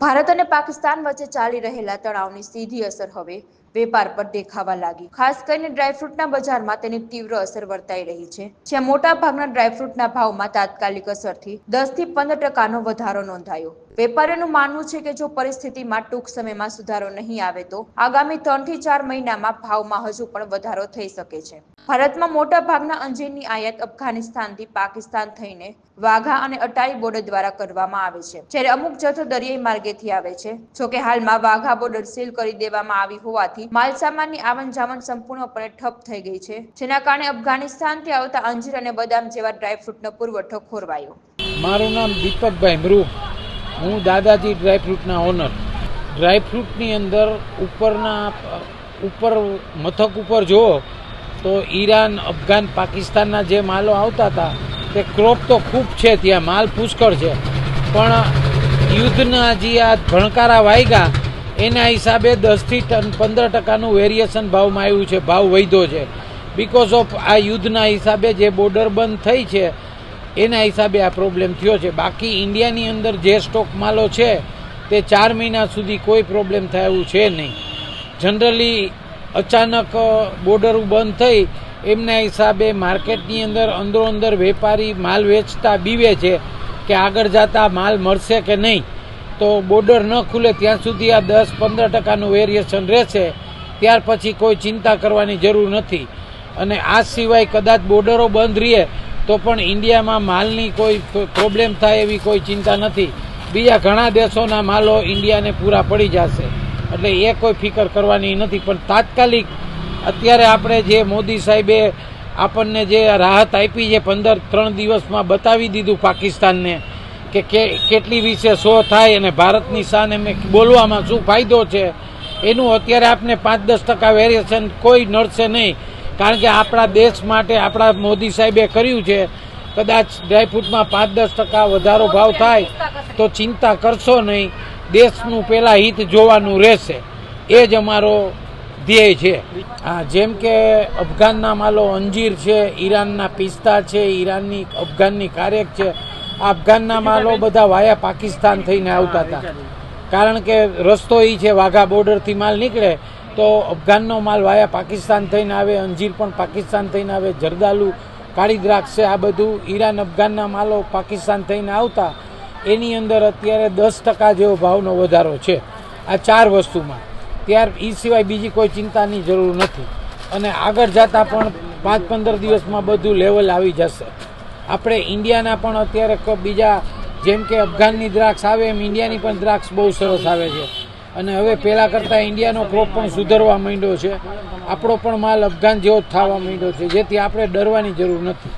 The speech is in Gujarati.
ભારત અને પાકિસ્તાન વચ્ચે ચાલી રહેલા તણાવની સીધી અસર હવે વેપાર પર દેખાવા લાગી। ખાસ કરીને ડ્રાયફ્રૂટના બજારમાં તેની તીવ્ર અસર વર્તાઈ રહી છે, જ્યાં મોટા ભાગના ડ્રાયફ્રૂટના ભાવમાં તાત્કાલિક અસરથી 10 થી 15% વધારો નોંધાયો। વેપારીઓનું માનવું છે કે જો પરિસ્થિતિમાં ટૂંક સમયમાં સુધારો નહીં આવે તો આગામી 3 થી 4 મહિનામાં ભાવમાં હજુ પણ વધારો થઈ શકે છે। ભારતમાં મોટા ભાગના અંજીરની આયાત અફઘાનિસ્તાનથી પાકિસ્તાન થઈને વાઘા અને અટારી બોર્ડર દ્વારા કરવામાં આવે છે, જ્યારે અમુક જથ્થો દરિયાઈ માર્ગેથી આવે છે। જોકે હાલમાં વાઘા બોર્ડર સીલ કરી દેવામાં આવી હોવાથી માલસામાનની આવન જાવન સંપૂર્ણપણે ઠપ થઈ ગઈ છે, જેના કારણે અફઘાનિસ્તાનથી આવતા અંજીર અને બદામ જેવા ડ્રાયફ્રૂટનો પુરવઠો ખોરવાયો। મારું નામ દીપકભાઈ મૃગ, હું દાદાજી ડ્રાયફ્રૂટના ઓનર। ડ્રાયફ્રૂટની અંદર ઉપર મથક ઉપર જુઓ તો ઈરાન, અફઘાન, પાકિસ્તાનના જે માલો આવતા હતા તે ક્રોપ તો ખૂબ છે, ત્યાં માલ પુષ્કળ છે, પણ યુદ્ધના જે આ ભણકારા વાગ્યા એના હિસાબે 10 થી 15% વેરિએશન ભાવમાં આવ્યું છે, ભાવ વધ્યો છે। બિકોઝ ઓફ આ યુદ્ધના હિસાબે જે બોર્ડર બંધ થઈ છે એના હિસાબે આ પ્રોબ્લેમ થયો છે। બાકી ઇન્ડિયાની અંદર જે સ્ટોક માલો છે તે 4 મહિના સુધી કોઈ પ્રોબ્લેમ થાય એવું છે નહીં। જનરલી અચાનક બોર્ડર બંધ થઈ એમના હિસાબે માર્કેટની અંદર અંદરો વેપારી માલ વેચતા બીવે છે કે આગળ જતા માલ મળશે કે નહીં, તો બોર્ડર ન ખુલે ત્યાં સુધી આ 10-15% વેરિએશન રહેશે, ત્યાર પછી કોઈ ચિંતા કરવાની જરૂર નથી। અને આ સિવાય કદાચ બોર્ડરો બંધ રહે તો પણ ઇન્ડિયામાં માલની કોઈ પ્રોબ્લેમ થાય એવી કોઈ ચિંતા નથી। બીજા ઘણા દેશોના માલો ઇન્ડિયાને પૂરા પડી જશે, એટલે એ કોઈ ફિકર કરવાની નથી। પણ તાત્કાલિક અત્યારે આપણે જે મોદી સાહેબે આપણને જે રાહત આપી છે 3 દિવસમાં બતાવી દીધું પાકિસ્તાનને કે કેટલી વિશે શો થાય અને ભારતની શાન એમને બોલવામાં શું ફાયદો છે, એનું અત્યારે આપને 5-10% વેરિએશન કોઈ નડશે નહીં, કારણ કે આપણા દેશ માટે આપણા મોદી સાહેબે કર્યું છે। કદાચ ડ્રાયફ્રૂટમાં 5-10% વધારો ભાવ થાય તો ચિંતા કરશો નહીં, દેશનું પહેલાં હિત જોવાનું રહેશે, એ જ અમારો ધ્યેય છે। હા, જેમ કે અફઘાનના માલો અંજીર છે, ઈરાનના પિસ્તા છે, ઈરાનની અફઘાનની કારેક છે, આ અફઘાનના માલો બધા વાયા પાકિસ્તાન થઈને આવતા હતા, કારણ કે રસ્તો એ છે વાઘા બોર્ડરથી માલ નીકળે તો અફઘાનનો માલ વાયા પાકિસ્તાન થઈને આવે, અંજીર પણ પાકિસ્તાન થઈને આવે, જરદાલુ, કાળી દ્રાક્ષ છે, આ બધું ઈરાન અફઘાનના માલો પાકિસ્તાન થઈને આવતા, એની અંદર અત્યારે 10% જેવો ભાવનો વધારો છે આ 4 વસ્તુમાં। એ સિવાય બીજી કોઈ ચિંતાની જરૂર નથી, અને આગળ જતાં પણ 5-15 દિવસમાં બધું લેવલ આવી જશે। આપણે ઇન્ડિયાના પણ અત્યારે બીજા જેમ કે અફઘાનની દ્રાક્ષ આવે એમ ઇન્ડિયાની પણ દ્રાક્ષ બહુ સરસ આવે છે, અને હવે પહેલાં કરતાં ઇન્ડિયાનો ક્રોપ પણ સુધરવા માંડ્યો છે, આપણો પણ માલ અફઘાન જેવો જ થવા માંડ્યો છે, જેથી આપણે ડરવાની જરૂર નથી।